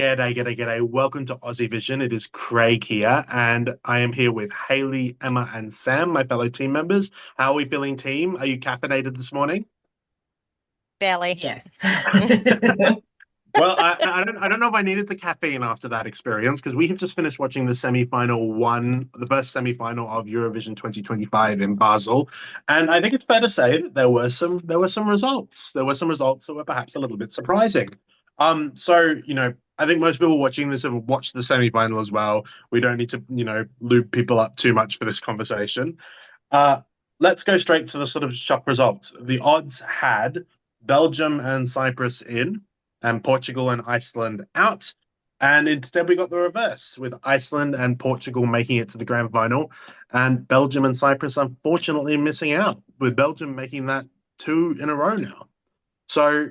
G'day. Welcome to Aussievision. It is Craig here, and I am here with Hayley, Emma, and Sam, my fellow team members. How are we feeling, team? Are you caffeinated this morning? Barely. Yes. Well, I don't know if I needed the caffeine after that experience because we have just finished watching the first semi-final of Eurovision 2025 in Basel, and I think it's fair to say that there were some results. There were some results that were perhaps a little bit surprising. I think most people watching this have watched the semi-final as well. We don't need to, loop people up too much for this conversation. Uh, let's go straight to the sort of shock results. The odds had Belgium and Cyprus in, and Portugal and Iceland out. And instead, we got the reverse with Iceland and Portugal making it to the grand final, and Belgium and Cyprus unfortunately missing out, with Belgium making that two in a row now. So,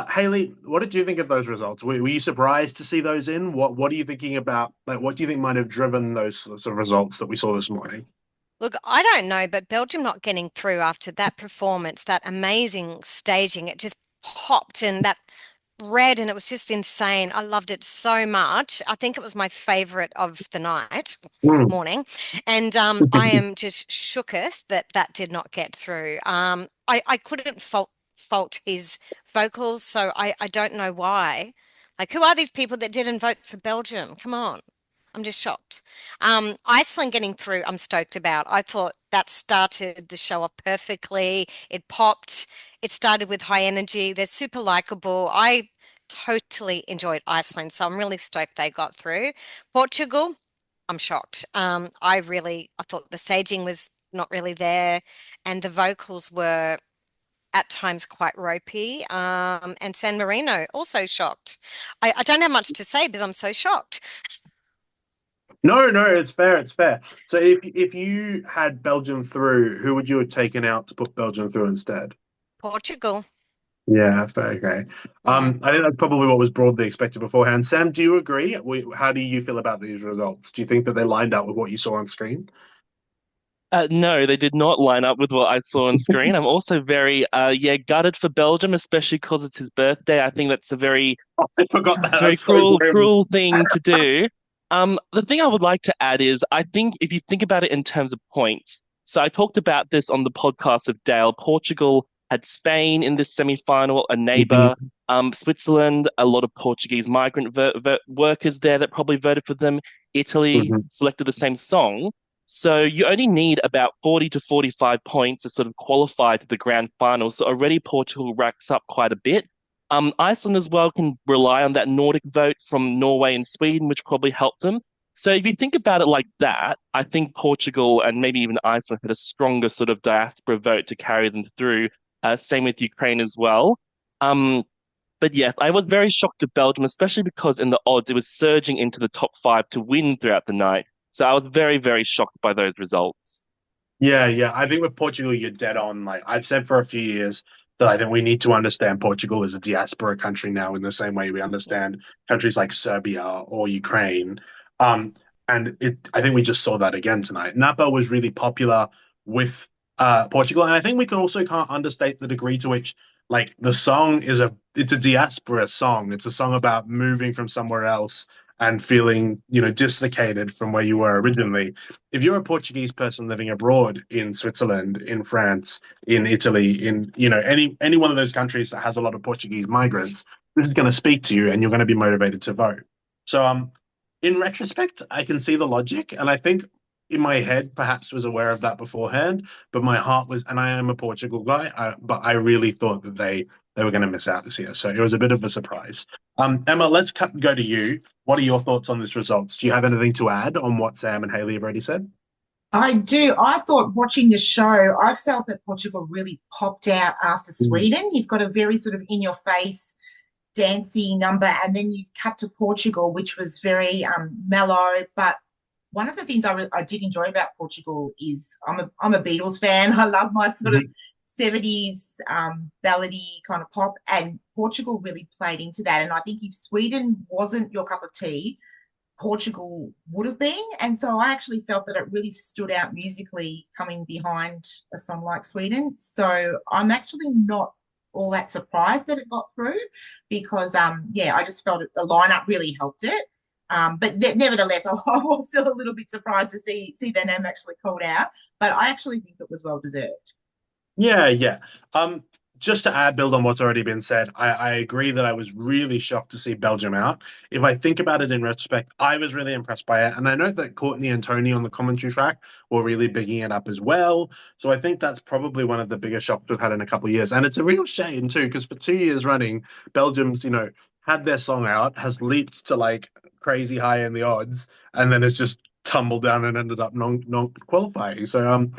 Hayley, what did you think of those results? Were you surprised to see those in? What are you thinking about? Like, what do you think might have driven those sorts of results that we saw this morning? Look, I don't know, but Belgium not getting through after that performance, that amazing staging, it just popped and that red and it was just insane. I loved it so much. I think it was my favorite of the night, Mm. morning. And I am just shooketh that that did not get through. I couldn't fault his vocals, so I don't know why. Like, who are these people that didn't vote for Belgium? Come on. I'm just shocked. Iceland getting through, I'm stoked about. I thought that started the show off perfectly. It popped. It started with high energy. They're super likable. I totally enjoyed Iceland, so I'm really stoked they got through. Portugal, I'm shocked. I thought the staging was not really there, and the vocals were at times quite ropey. And San Marino also shocked. I don't have much to say because I'm so shocked. No, it's fair. It's fair. So if you had Belgium through, who would you have taken out to put Belgium through instead? Portugal. Yeah, fair. Okay. Mm. I think that's probably what was broadly expected beforehand. Sam, do you agree? How do you feel about these results? Do you think that they lined up with what you saw on screen? No, they did not line up with what I saw on screen. I'm also very, gutted for Belgium, especially because it's his birthday. I think that's a very, I forgot that. it's a very That's so grim. cruel thing to do. The thing I would like to add is, I think if you think about it in terms of points, so I talked about this on the podcast of Dale. Portugal had Spain in this semi-final, a neighbor. Mhm, Switzerland, a lot of Portuguese migrant workers there that probably voted for them. Italy mhm. selected the same song. So you only need about 40 to 45 points to sort of qualify to the grand final. So already Portugal racks up quite a bit. Iceland as well can rely on that Nordic vote from Norway and Sweden, which probably helped them. So if you think about it like that, I think Portugal and maybe even Iceland had a stronger sort of diaspora vote to carry them through. Same with Ukraine as well. Um, but yeah, I was very shocked at Belgium, especially because in the odds it was surging into the top five to win throughout the night. So I was very, very shocked by those results. Yeah. I think with Portugal, you're dead on. Like I've said for a few years that I think we need to understand Portugal as a diaspora country now in the same way we Yeah. understand countries like Serbia or Ukraine. Um, I think we just saw that again tonight. Napa was really popular with Portugal, and I think we can also can't understate the degree to which like the song it's a diaspora song. It's a song about moving from somewhere else and feeling, dislocated from where you were originally. If you're a Portuguese person living abroad in Switzerland, in France, in Italy, in any one of those countries that has a lot of Portuguese migrants, this is going to speak to you, and you're going to be motivated to vote. So, in retrospect, I can see the logic, and I think in my head perhaps was aware of that beforehand, but my heart was, and I am a Portugal guy, but I really thought that they were going to miss out this year, so it was a bit of a surprise. Emma, go to you. What are your thoughts on this results? Do you have anything to add on what Sam and Hayley have already said? I do. I thought watching the show, I felt that Portugal really popped out after Mm. Sweden. You've got a very sort of in your face, dancey number, and then you cut to Portugal, which was very mellow. But one of the things I did enjoy about Portugal is I'm a Beatles fan. I love my sort of Mhm. 70s ballady kind of pop, and Portugal really played into that. And I think if Sweden wasn't your cup of tea, Portugal would have been. And so I actually felt that it really stood out musically coming behind a song like Sweden. So I'm actually not all that surprised that it got through because yeah, I just felt the lineup really helped it. But nevertheless, I was still a little bit surprised to see their name actually called out. But I actually think it was well deserved. Yeah, yeah. Just to build on what's already been said, I agree that I was really shocked to see Belgium out. If I think about it in retrospect, I was really impressed by it. And I know that Courtney and Tony on the commentary track were really bigging it up as well. So I think that's probably one of the biggest shocks we've had in a couple of years. And it's a real shame too, because for 2 years running, Belgium's, had their song out, has leaped to like crazy high in the odds, and then has just tumbled down and ended up non qualifying. So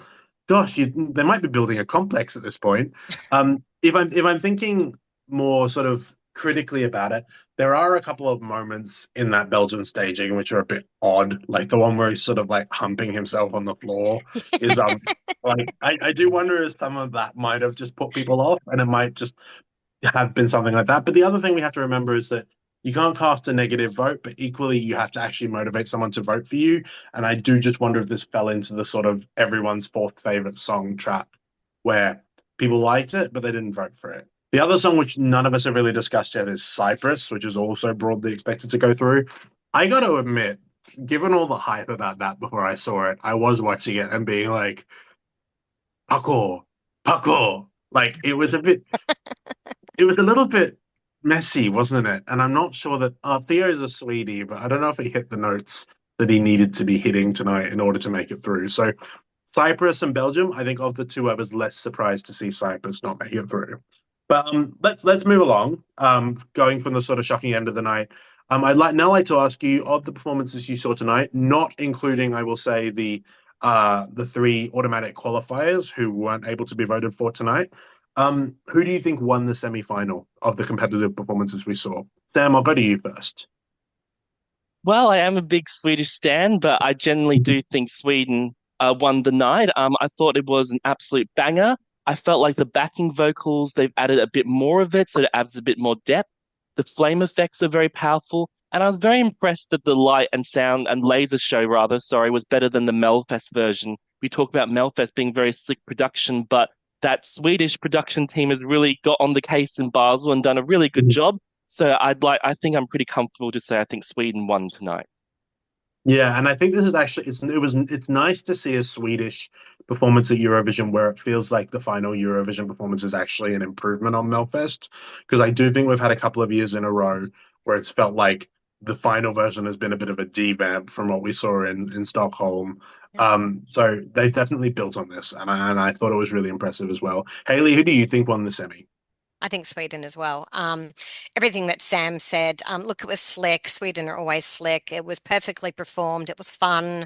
gosh, they might be building a complex at this point. If I'm thinking more sort of critically about it, there are a couple of moments in that Belgian staging which are a bit odd. Like the one where he's sort of like humping himself on the floor is like I do wonder if some of that might have just put people off, and it might just have been something like that. But the other thing we have to remember is that you can't cast a negative vote, but equally you have to actually motivate someone to vote for you. And I do just wonder if this fell into the sort of everyone's fourth favorite song trap, where people liked it, but they didn't vote for it. The other song, which none of us have really discussed yet, is Cyprus, which is also broadly expected to go through. I got to admit, given all the hype about that before I saw it, I was watching it and being like, parkour, parkour. Like it was a little bit messy, wasn't it? And I'm not sure that Theo's a sweetie, but I don't know if he hit the notes that he needed to be hitting tonight in order to make it through. So Cyprus and Belgium, I think of the two, I was less surprised to see Cyprus not make it through. But let's move along. Going from the sort of shocking end of the night. I'd like to ask you of the performances you saw tonight, not including, I will say, the three automatic qualifiers who weren't able to be voted for tonight. Who do you think won the semi-final of the competitive performances we saw? Sam, I'll go to you first. Well, I am a big Swedish stan, but I generally do think Sweden won the night. I thought it was an absolute banger. I felt like the backing vocals, they've added a bit more of it, so it adds a bit more depth. The flame effects are very powerful, and I was very impressed that the light and sound and laser show, rather, sorry, was better than the Melfest version. We talk about Melfest being very slick production, but that Swedish production team has really got on the case in Basel and done a really good job. So I think I'm pretty comfortable to say I think Sweden won tonight. Yeah, and I think this is actually it's nice to see a Swedish performance at Eurovision where it feels like the final Eurovision performance is actually an improvement on Melfest, because I do think we've had a couple of years in a row where it's felt like the final version has been a bit of a devamp from what we saw in Stockholm. So they definitely built on this, and I thought it was really impressive as well. Hayley, who do you think won the semi? I think Sweden as well. Everything that Sam said, look, it was slick. Sweden are always slick. It was perfectly performed. It was fun.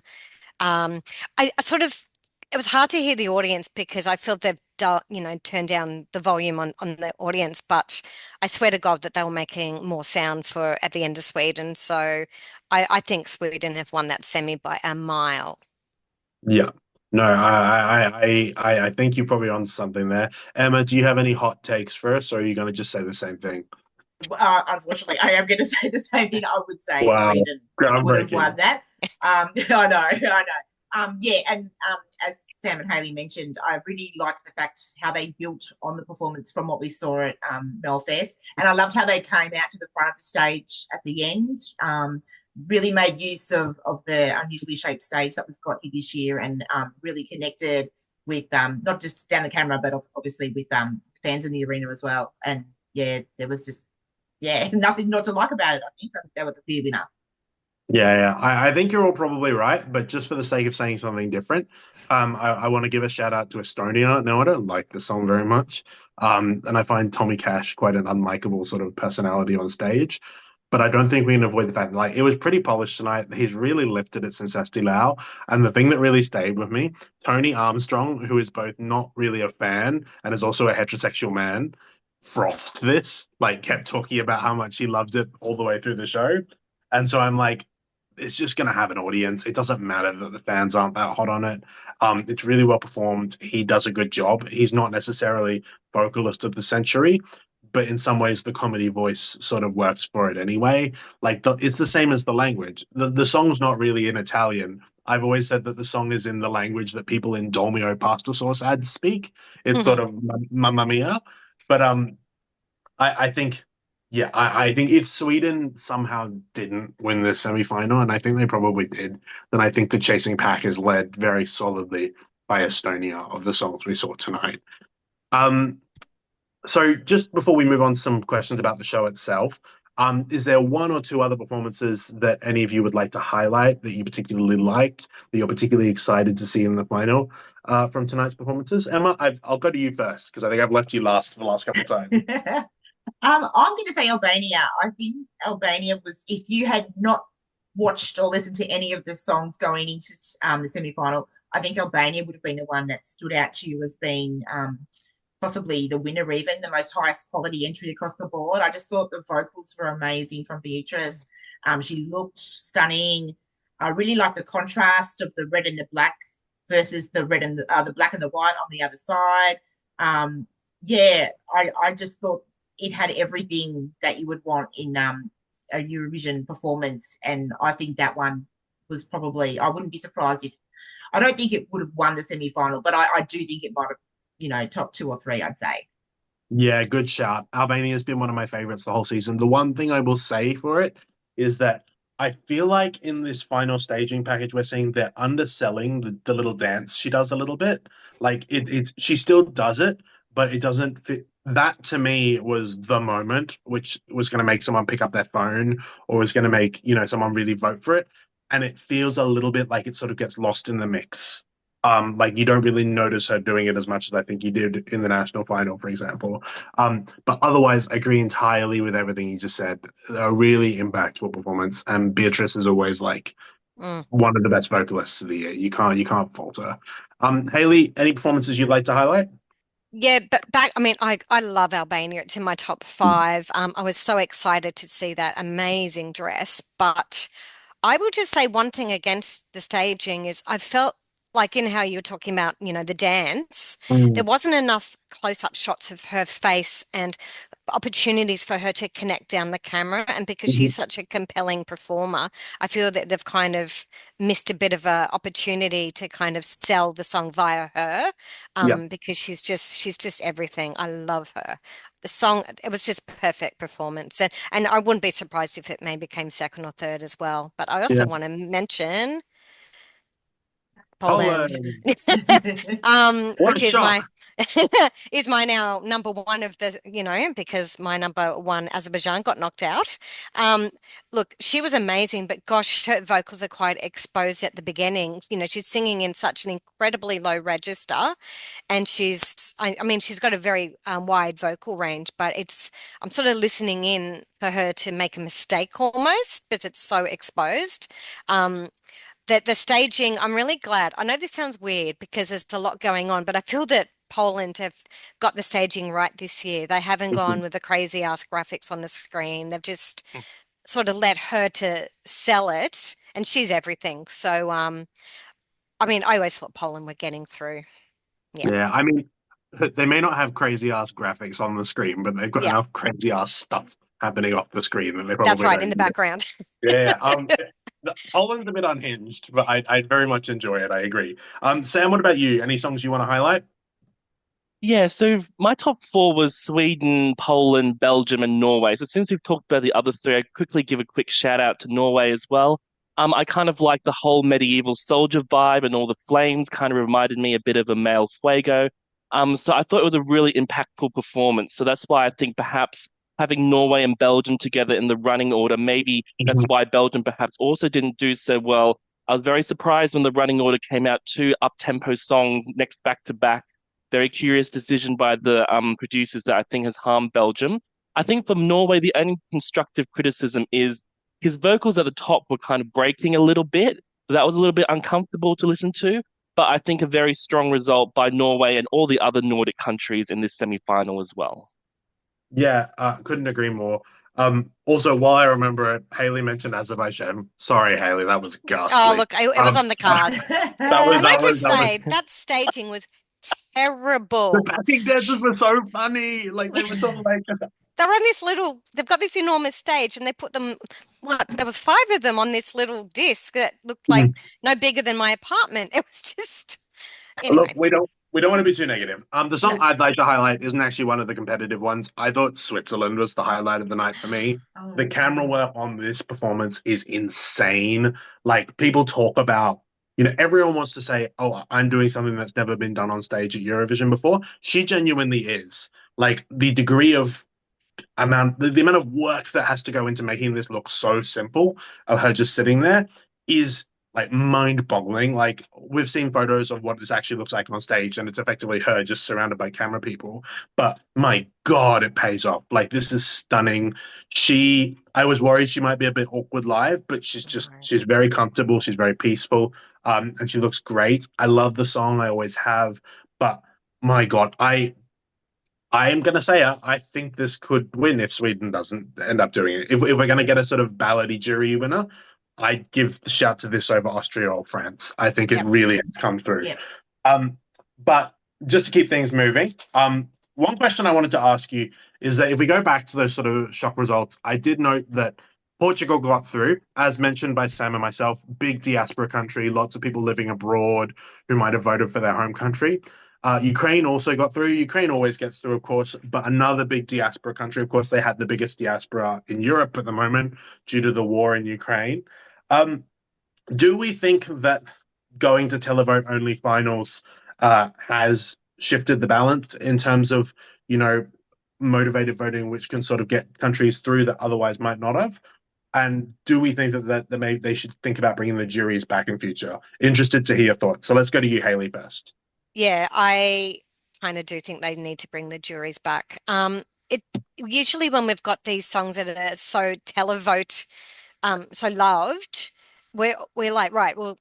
Um, I sort of, it was hard to hear the audience because I felt they've turned down the volume on the audience, but I swear to God that they were making more sound for at the end of Sweden. So I think Sweden have won that semi by a mile. Yeah. No, I think you're probably on something there. Emma, do you have any hot takes first, or are you going to just say the same thing? Unfortunately, I am going to say the same thing. I would say Wow, Sweden would have won groundbreaking. that. I know. Yeah, and as Sam and Hayley mentioned, I really liked the fact how they built on the performance from what we saw at Belfast, and I loved how they came out to the front of the stage at the end. Really made use of the unusually shaped stage that we've got here this year, and really connected with not just down the camera, but obviously with fans in the arena as well. And yeah, there was just nothing not to like about it. I think they were the clear winner. Yeah, yeah. I think you're all probably right, but just for the sake of saying something different, I want to give a shout out to Estonia. Now, I don't like the song very much, and I find Tommy Cash quite an unlikable sort of personality on stage. But I don't think we can avoid the fact that, like, it was pretty polished tonight. He's really lifted it since Esti Lau. And the thing that really stayed with me, Tony Armstrong, who is both not really a fan and is also a heterosexual man, frothed this, like kept talking about how much he loved it all the way through the show. And so I'm like, it's just going to have an audience. It doesn't matter that the fans aren't that hot on it. It's really well performed. He does a good job. He's not necessarily vocalist of the century, but in some ways the comedy voice sort of works for it anyway. Like it's the same as the language. The song's not really in Italian. I've always said that the song is in the language that people in Dolmio pasta sauce ads speak. It's sort of Mamma Mia. But I think, yeah, I think if Sweden somehow didn't win this semi-final, and I think they probably did, then I think the chasing pack is led very solidly by Estonia of the songs we saw tonight. Um, so just before we move on to some questions about the show itself, is there one or two other performances that any of you would like to highlight that you particularly liked, that you're particularly excited to see in the final from tonight's performances? Emma, I'll go to you first because I think I've left you last the last couple of times. I'm going to say Albania. I think Albania was, if you had not watched or listened to any of the songs going into the semi-final, I think Albania would have been the one that stood out to you as being possibly the winner, even the most highest quality entry across the board. I just thought the vocals were amazing from Beatrice. She looked stunning. I really like the contrast of the red and the black versus the red and the black and the white on the other side. Yeah, I just thought it had everything that you would want in a Eurovision performance, and I think that one was probably. I wouldn't be surprised if. I don't think it would have won the semi-final, but I do think it might have, top 2 or 3, I'd say. Yeah, good shout. Albania's been one of my favorites the whole season. The one thing I will say for it is that I feel like in this final staging package we're seeing they're underselling the little dance she does a little bit. Like she still does it, but it doesn't fit. That to me was the moment which was going to make someone pick up their phone or was going to make, someone really vote for it. And it feels a little bit like it sort of gets lost in the mix. Like you don't really notice her doing it as much as I think you did in the national final, for example. But otherwise, I agree entirely with everything you just said. A really impactful performance, and Beatrice is always like one of the best vocalists of the year. You can't fault her. Hayley, any performances you'd like to highlight? Yeah, but I love Albania. It's in my top 5. I was so excited to see that amazing dress, but I will just say one thing against the staging is I felt like in how you were talking about, the dance, there Mm, wasn't enough close-up shots of her face and opportunities for her to connect down the camera. And because mhm. she's such a compelling performer, I feel that they've kind of missed a bit of a opportunity to kind of sell the song via her, Yeah, because she's just everything. I love her. The song, it was just perfect performance. And I wouldn't be surprised if it maybe came second or third as well. But I also yeah. want to mention Poland, Poland. What a which is my shock. is my now number one of the, because my number one Azerbaijan got knocked out. Um, Look, she was amazing, but gosh, her vocals are quite exposed at the beginning. She's singing in such an incredibly low register, and I mean, she's got a very wide vocal range, but I'm sort of listening in for her to make a mistake almost because it's so exposed. Um, the staging, I'm really glad. I know this sounds weird because there's a lot going on, but I feel that Poland have got the staging right this year. They haven't gone with the crazy ass graphics on the screen. They've just sort of let her to sell it, and she's everything. So, I mean, I always thought Poland were getting through. Yeah, Yeah, I mean, they may not have crazy ass graphics on the screen, but they've got yeah, enough crazy ass stuff happening off the screen that they that's probably right in don't the need it. background. Yeah, Poland's a bit unhinged, but I very much enjoy it. I agree. Sam, what about you? Any songs you want to highlight? Yeah, so my top 4 was Sweden, Poland, Belgium, and Norway. So since we've talked about the other 3, I quickly give a quick shout out to Norway as well. I kind of like the whole medieval soldier vibe and all the flames kind of reminded me a bit of a male fuego. So I thought it was a really impactful performance. So that's why I think perhaps having Norway and Belgium together in the running order, maybe that's Mhm. why Belgium perhaps also didn't do so well. I was very surprised when the running order came out, 2 up-tempo songs next back to back. Very curious decision by the producers that I think has harmed Belgium. I think from Norway, the only constructive criticism is his vocals at the top were kind of breaking a little bit. So that was a little bit uncomfortable to listen to. But I think a very strong result by Norway and all the other Nordic countries in this semi-final as well. Yeah, couldn't agree more. Also, while I remember it, Haley mentioned Azerbaijan. Sorry, Haley, that was Oh, ghastly. look, it was on the cards. That was Can I that was just that was say that staging was the terrible. backing dancers were so funny. Like they were sort of like They've got this enormous stage and they put them, there was 5 of them on this little disc that looked like Mm. no bigger than my apartment. It was just, Look, anyway. we don't want to be too negative. The No. song I'd like to highlight isn't actually one of the competitive ones. I thought Switzerland was the highlight of the night for me. The Oh, camera work on this performance is insane. Like people talk about, everyone wants to say, "Oh, I'm doing something that's never been done on stage at Eurovision before." She genuinely is. Like the degree of the amount of work that has to go into making this look so simple of her just sitting there is like mind-boggling. Like we've seen photos of what this actually looks like on stage, and it's effectively her just surrounded by camera people. But my God, it pays off. Like this is stunning. I was worried she might be a bit awkward live, but No. she's very comfortable. She's very peaceful, and she looks great. I love the song. I always have, but my God, I am going to say I think this could win if Sweden doesn't end up doing it. If we're going to get a sort of ballady jury winner, I'd give the shout to this over Austria or France. I think it Yep. really has come through. yeah. But just to keep things moving, one question I wanted to ask you is that if we go back to those sort of shock results, I did note that Portugal got through, as mentioned by Sam and myself, big diaspora country, lots of people living abroad who might have voted for their home country. Ukraine also got through. Ukraine always gets through, of course, but another big diaspora country. Of course, they had the biggest diaspora in Europe at the moment due to the war in Ukraine. Um, do we think that going to televote only finals has shifted the balance in terms of, you know, motivated voting, which can sort of get countries through that otherwise might not have? And do we think that they should think about bringing the juries back in future? Interested to hear your thoughts. So let's go to you, Hayley, first. Yeah, I kind of do think they need to bring the juries back. It usually when we've got these songs that are so televote, so loved, we're like, right, well,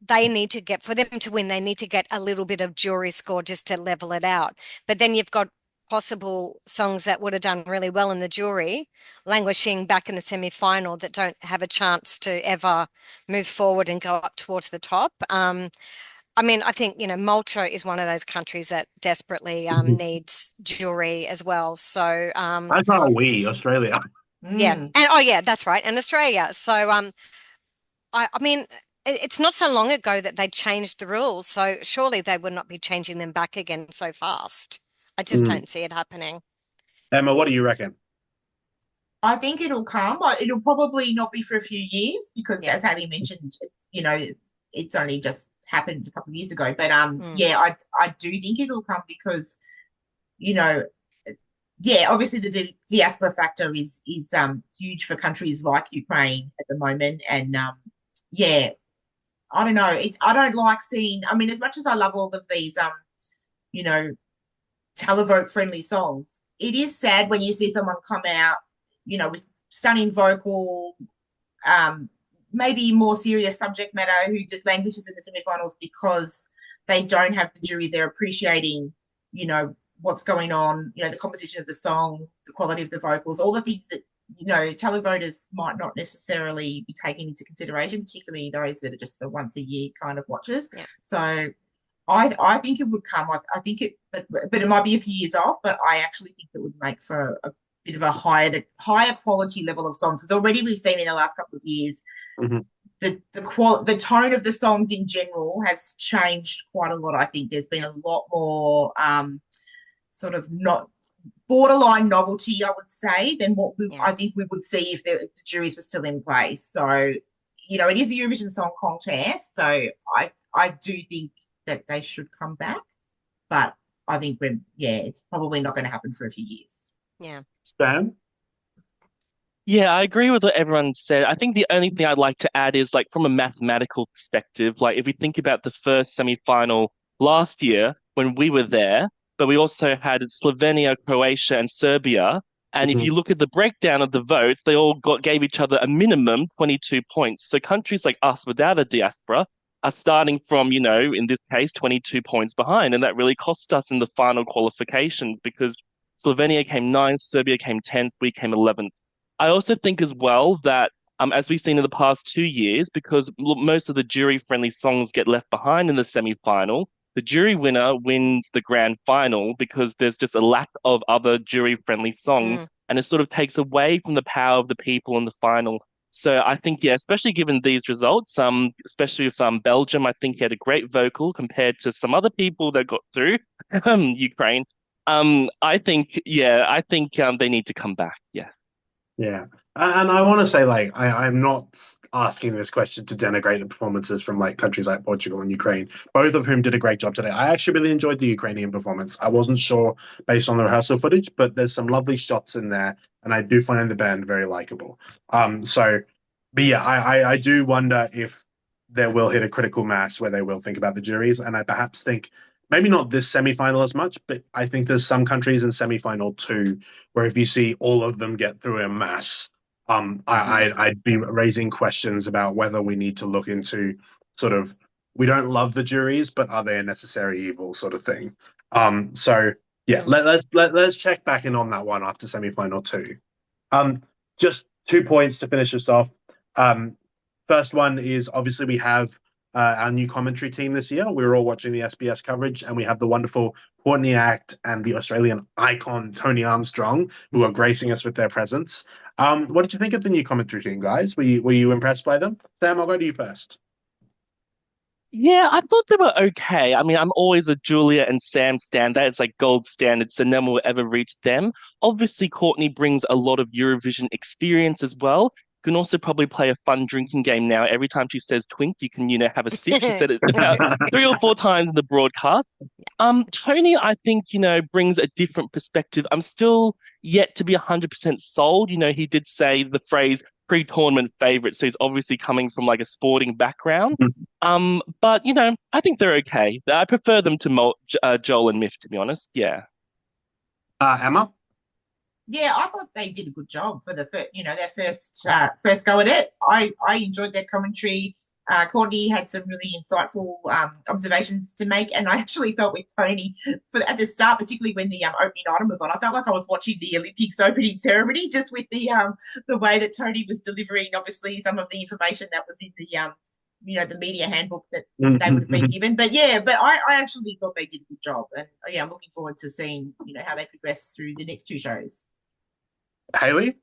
they need to get for them to win, they need to get a little bit of jury score just to level it out. But then you've got possible songs that would have done really well in the jury, languishing back in the semi-final that don't have a chance to ever move forward and go up towards the top. I mean, I think, Malta is one of those countries that desperately needs jury as well. So, That's not a we, Australia. yeah. Mm. And oh, yeah, that's right. And Australia. So, I mean, it's not so long ago that they changed the rules. So surely they would not be changing them back again so fast. I just Mm. don't see it happening. Emma, what do you reckon? I think it'll come. It'll probably not be for a few years because, Yeah. as Hayley mentioned, it's only just happened a couple of years ago. But Mm. yeah, I do think it'll come because you know, yeah, obviously the diaspora factor is huge for countries like Ukraine at the moment, and yeah, I don't know. I don't like seeing. I mean, as much as I love all of these you know, televote friendly songs, it is sad when you see someone come out, with stunning vocal, um, maybe more serious subject matter who just languishes in the semifinals because they don't have the juries there appreciating, what's going on, the composition of the song, the quality of the vocals, all the things that, televoters might not necessarily be taking into consideration, particularly those that are just the once a year kind of watchers. Yeah. So I think it would come. I think but it might be a few years off. But I actually think it would make for a bit of a higher quality level of songs because already we've seen in the last couple of years Mhm. the tone of the songs in general has changed quite a lot. I think there's been a lot more sort of not borderline novelty, I would say, than what Yeah. I think we would see if the juries were still in place. So, it is the Eurovision Song Contest. So I do think that they should come back. But I think it's probably not going to happen for a few years. Yeah. Stan? Yeah, I agree with what everyone said. I think the only thing I'd like to add is like from a mathematical perspective, like if we think about the first semi-final last year when we were there, but we also had Slovenia, Croatia, and Serbia. And if Mhm. you look at the breakdown of the votes, they all gave each other a minimum 22 points. So countries like us without a diaspora are starting from, in this case, 22 points behind. And that really cost us in the final qualification because Slovenia came ninth, Serbia came 10th, we came 11th. I also think as well that as we've seen in the past 2 years, because most of the jury-friendly songs get left behind in the semi-final, the jury winner wins the grand final because there's just a lack of other jury-friendly songs, Mm. and it sort of takes away from the power of the people in the final. So I think, yeah, especially given these results, especially with Belgium, I think he had a great vocal compared to some other people that got through, Ukraine. I think they need to come back. Yeah. Yeah. And I want to say, like, I'm not asking this question to denigrate the performances from like countries like Portugal and Ukraine, both of whom did a great job today. I actually really enjoyed the Ukrainian performance. I wasn't sure based on the rehearsal footage, but there's some lovely shots in there, and I do find the band very likable. So, but yeah, I do wonder if there will hit a critical mass where they will think about the juries, and I perhaps think maybe not this semi-final as much, but I think there's some countries in semi-final too where if you see all of them get through en masse, I'd be raising questions about whether we need to look into sort of we don't love the juries, but are they a necessary evil sort of thing. So yeah, let's check back in on that one after semi-final two. Just 2 points to finish us off. First one is obviously we have our new commentary team this year. We were all watching the SBS coverage, and we have the wonderful Courtney Act and the Australian icon Tony Armstrong, who are gracing us with their presence. What did you think of the new commentary team, guys? Were you impressed by them? Sam, I'll go to you first. Yeah, I thought they were okay. I mean, I'm always a Julia and Sam standard. It's like gold standard, so no one will ever reach them. Obviously, Courtney brings a lot of Eurovision experience as well. Can also probably play a fun drinking game now. Every time she says twink, you can, have a sip. She said it about 3 or 4 times in the broadcast. Tony, I think, brings a different perspective. I'm still yet to be 100% sold. He did say the phrase pre-tournament favorite, so he's obviously coming from like a sporting background. But I think they're okay. I prefer them to Joel and Miff, to be honest. Yeah. Emma? Yeah, I thought they did a good job for the first, their first go at it. I enjoyed their commentary. Courtney had some really insightful observations to make, and I actually felt with Tony at the start, particularly when the opening item was on. I felt like I was watching the Olympics opening ceremony, just with the way that Tony was delivering. Obviously, some of the information that was in the media handbook that they would have been given. But yeah, I actually thought they did a good job, and yeah, I'm looking forward to seeing how they progress through the next two shows. Hayley?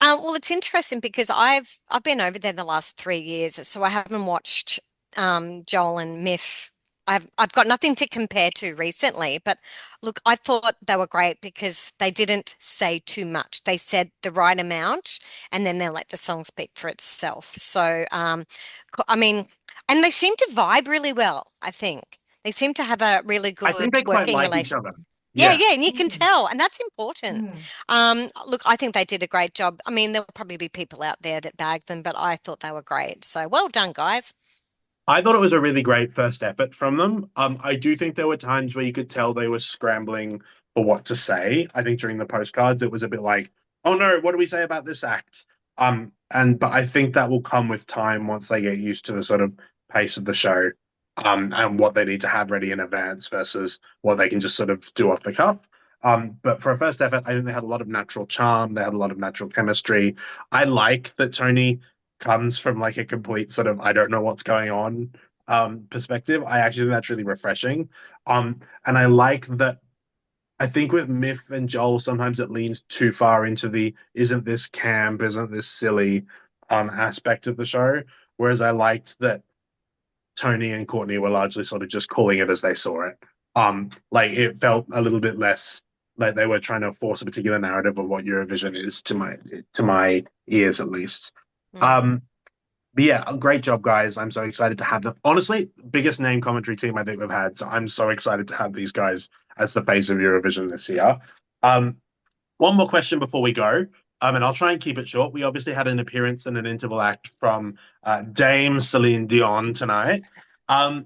Well, it's interesting because I've been over there the last 3 years, so I haven't watched Joel and Miff. I've got nothing to compare to recently, but look, I thought they were great because they didn't say too much. They said the right amount, and then they let the song speak for itself. So, I mean, and they seem to vibe really well, I think. They seem to have a really I think good they quite working like each relationship. other. Yeah, Yeah. yeah, and you can tell, and that's important. Look, I think they did a great job. I mean, there'll probably be people out there that bag them, but I thought they were great. So well done, guys. I thought it was a really great first effort from them. I do think there were times where you could tell they were scrambling for what to say. I think during the postcards, it was a bit like, "Oh no, what do we say about this act?" But I think that will come with time once they get used to the sort of pace of the show, and what they need to have ready in advance versus what they can just sort of do off the cuff. But for a first effort, I think they had a lot of natural charm. They had a lot of natural chemistry. I like that Tony comes from like a complete sort of I don't know what's going on perspective. I actually think that's really refreshing. And I like that I think with Miff and Joel, sometimes it leans too far into the isn't this camp, isn't this silly aspect of the show. Whereas I liked that Tony and Courtney were largely sort of just calling it as they saw it. Like it felt a little bit less like they were trying to force a particular narrative of what Eurovision is to my ears at least. Mm. Um, but yeah, great job, guys. I'm so excited to have them. Honestly, biggest name commentary team I think we've had. So I'm so excited to have these guys as the face of Eurovision this year. Um, one more question before we go, and I'll try and keep it short. We obviously had an appearance and an interval act from Dame Celine Dion tonight. Um,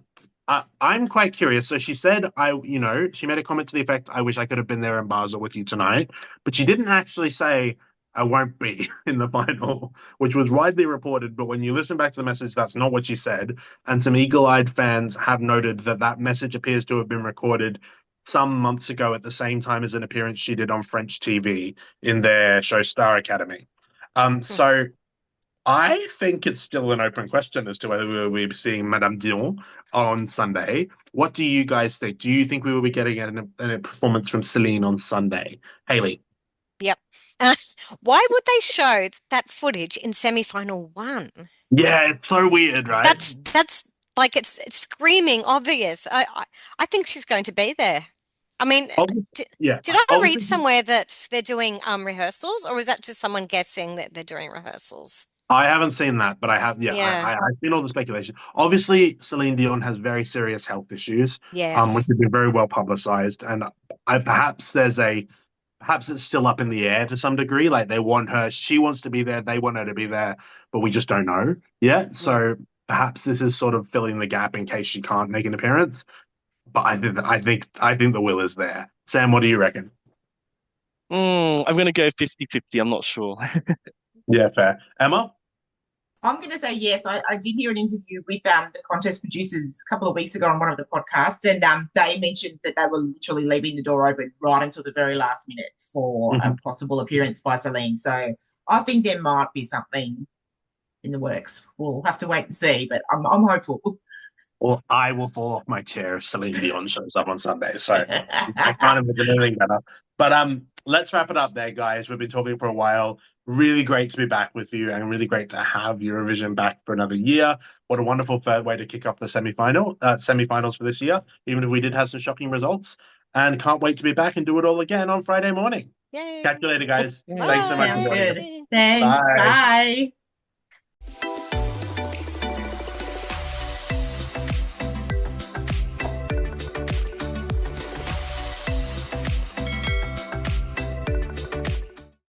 I'm quite curious. So she said, she made a comment to the effect, "I wish I could have been there in Basel with you tonight," but she didn't actually say, "I won't be in the final," which was widely reported. But when you listen back to the message, that's not what she said. And some eagle-eyed fans have noted that that message appears to have been recorded some months ago at the same time as an appearance she did on French TV in their show Star Academy. So I think it's still an open question as to whether we'll be seeing Madame Dion on Sunday. What do you guys think? Do you think we will be getting a performance from Celine on Sunday? Hayley? Yep. Uh, why would they show that footage in semi-final one? Yeah, it's so weird, right? That's like it's screaming obvious. I think she's going to be there. I mean, Obviously, did, yeah, did I read obviously. somewhere that they're doing rehearsals, or is that just someone guessing that they're doing rehearsals? I haven't seen that, but I have. Yeah, Yeah. I've seen all the speculation. Obviously, Celine Dion has very serious health issues, which Yes. have been very well publicized, and perhaps perhaps it's still up in the air to some degree. Like they want her, she wants to be there, they want her to be there, but we just don't know yet. Yep. So perhaps this is sort of filling the gap in case she can't make an appearance. But I think the will is there. Sam, what do you reckon? I'm going to go 50-50. I'm not sure. Yeah, fair. Emma? I'm going to say yes. I did hear an interview with the contest producers a couple of weeks ago on one of the podcasts, and they mentioned that they were literally leaving the door open right until the very last minute for a Mhm. possible appearance by Celine. So I think there might be something in the works. We'll have to wait and see, but I'm hopeful. Well, I will fall off my chair if Celine Dion shows up on Sunday. So I can't imagine anything better. But let's wrap it up there, guys. We've been talking for a while. Really great to be back with you, and really great to have Eurovision back for another year. What a wonderful third way to kick off the semi-finals for this year, even if we did have some shocking results. And can't wait to be back and do it all again on Friday morning. Yay. Catch you later, guys. Yeah. Thanks so much for Sounds joining us. good. Bye. Thanks. Bye. Bye.